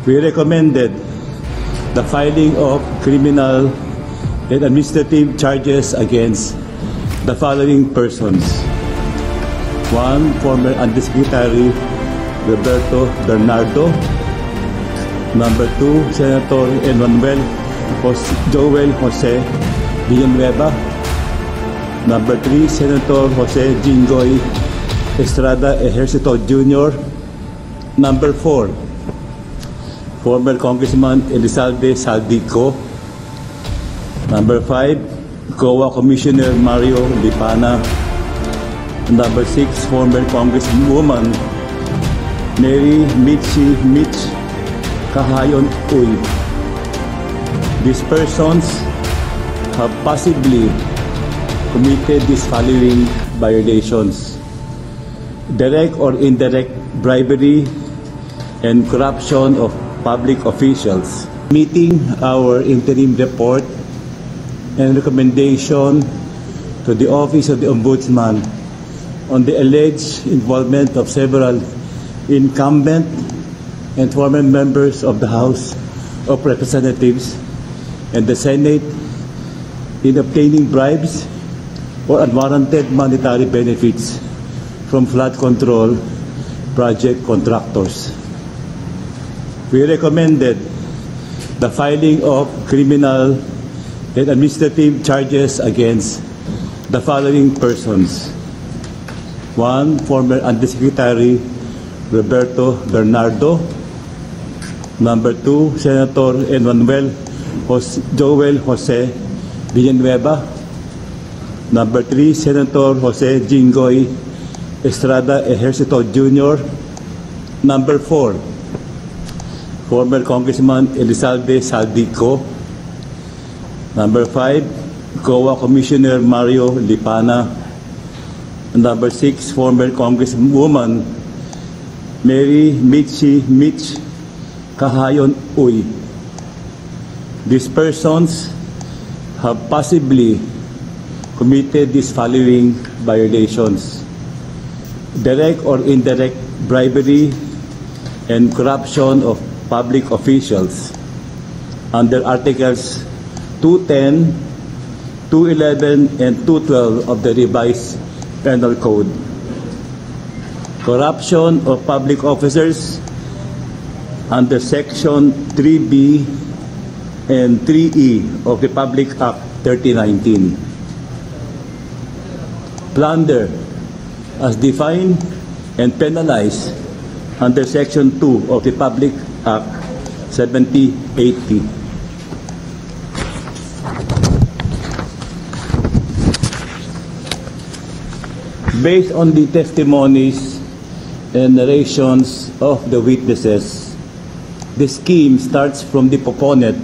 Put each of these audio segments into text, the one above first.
We recommended the filing of criminal and administrative charges against the following persons. 1. Former Undersecretary Roberto Bernardo. Number 2, Senator Emmanuel Joel Jose Villanueva. Number 3, Senator Jose Jinggoy Estrada Ejercito Jr. Number 4, former Congressman Elizalde Saldico. Number 5, COA Commissioner Mario Lipana. Number 6, former Congresswoman Mary Mitch Kahayon Uy. These persons have possibly committed these following violations: direct or indirect bribery and corruption of public officials. Meeting our interim report and recommendation to the Office of the Ombudsman on the alleged involvement of several incumbent and former members of the House of Representatives and the Senate in obtaining bribes or unwarranted monetary benefits from flood control project contractors. We recommended the filing of criminal and administrative charges against the following persons. 1. Former Undersecretary Roberto Bernardo. Number 2, Senator Emmanuel Joel Jose Villanueva. Number 3, Senator Jose Jinggoy Estrada Ejercito Jr. Number 4, former Congressman Elizalde Saldico. Number 5, COA Commissioner Mario Lipana. Number 6, former Congresswoman Mary Mitch Kahayon Uy. These persons have possibly committed these following violations: direct or indirect bribery and corruption of public officials under Articles 210, 211, and 212 of the revised Penal Code. Corruption of public officers under Section 3B and 3E of the Public Act 3019. Plunder as defined and penalized under Section 2 of the Public Act 7080. Based on the testimonies and narrations of the witnesses, the scheme starts from the proponent,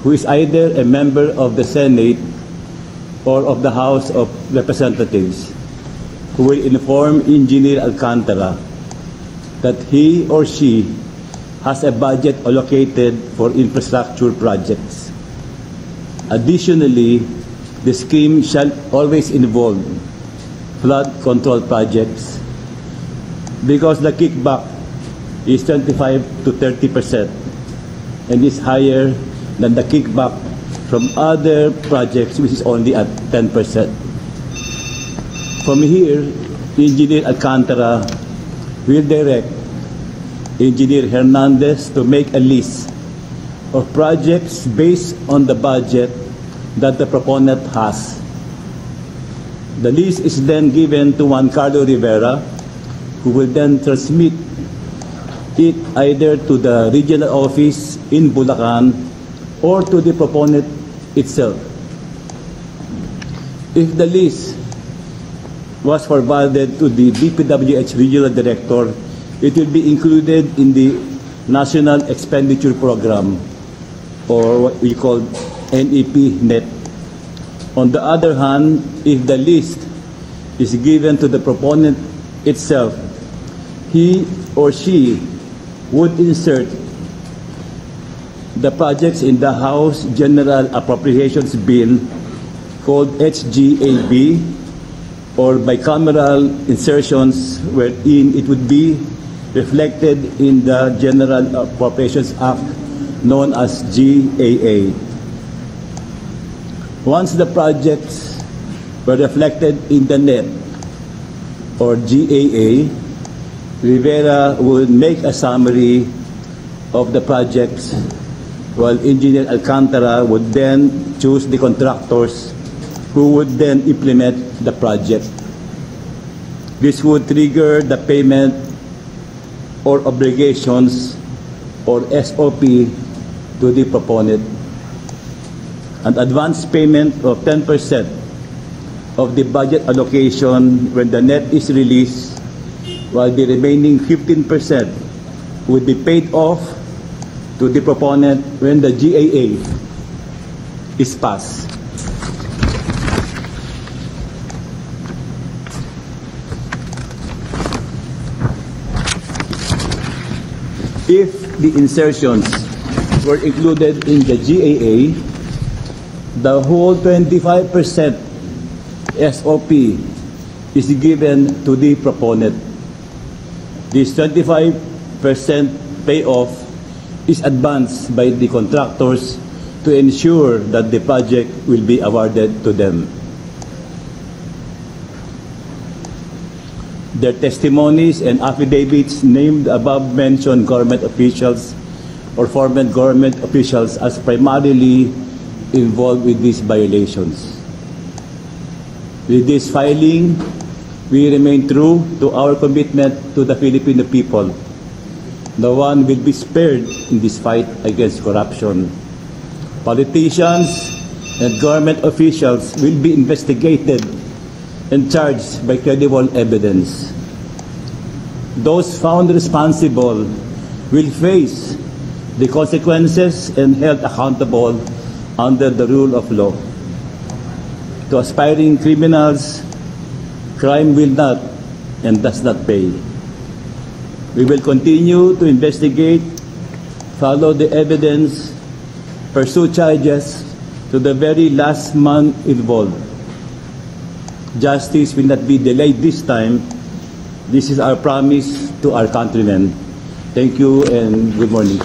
who is either a member of the Senate or of the House of Representatives, who will inform Engineer Alcantara that he or she has a budget allocated for infrastructure projects. Additionally, the scheme shall always involve flood control projects because the kickback is 25 to 30% and is higher than the kickback from other projects, which is only at 10%. From here, Engineer Alcantara will direct Engineer Hernandez to make a list of projects based on the budget that the proponent has. The list is then given to Juan Carlo Rivera, who will then transmit it either to the regional office in Bulacan or to the proponent itself. If the list was forwarded to the DPWH Regional Director, it will be included in the National Expenditure Program, or what we call NEP net. On the other hand, if the list is given to the proponent itself, he or she would insert the projects in the House General Appropriations Bill, called HGAB, or bicameral insertions, wherein it would be reflected in the General Appropriations Act known as GAA. Once the projects were reflected in the NEP or GAA, Rivera would make a summary of the projects, while Engineer Alcantara would then choose the contractors who would then implement the project. This would trigger the payment or obligations or SOP to the proponent. An advance payment of 10% of the budget allocation when the NEP is released, while the remaining 15% would be paid off to the proponent when the GAA is passed. If the insertions were included in the GAA, the whole 25% SOP is given to the proponent. This 25% payoff is advanced by the contractors to ensure that the project will be awarded to them. Their testimonies and affidavits named above-mentioned government officials or former government officials as primarily involved with these violations. With this filing, we remain true to our commitment to the Filipino people. No one will be spared in this fight against corruption. Politicians and government officials will be investigated and charged by credible evidence. Those found responsible will face the consequences and held accountable under the rule of law. To aspiring criminals, crime will not and does not pay. We will continue to investigate, follow the evidence, pursue charges to the very last man involved. Justice will not be delayed this time. This is our promise to our countrymen. Thank you and good morning.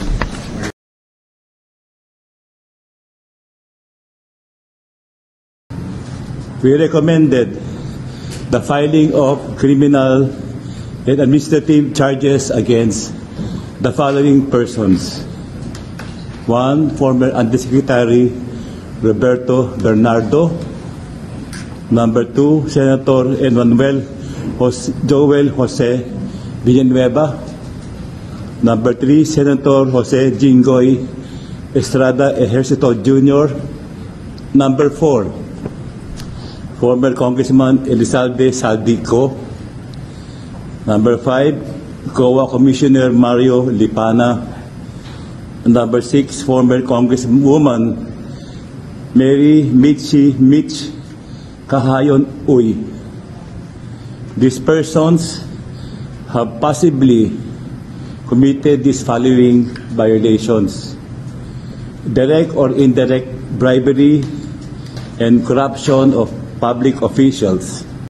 We recommended the filing of criminal and administrative charges against the following persons. 1. Former Undersecretary Roberto Bernardo. Number 2, Senator Emmanuel Joel Jose Villanueva. Number 3, Senator Jose Jinggoy Estrada Ejercito Jr. Number 4, former Congressman Elizalde Saldico. Number 5, COA Commissioner Mario Lipana. Number 6, former Congresswoman Mary Mitch Kahayon Uy. These persons have possibly committed these following violations: direct or indirect bribery and corruption of public officials,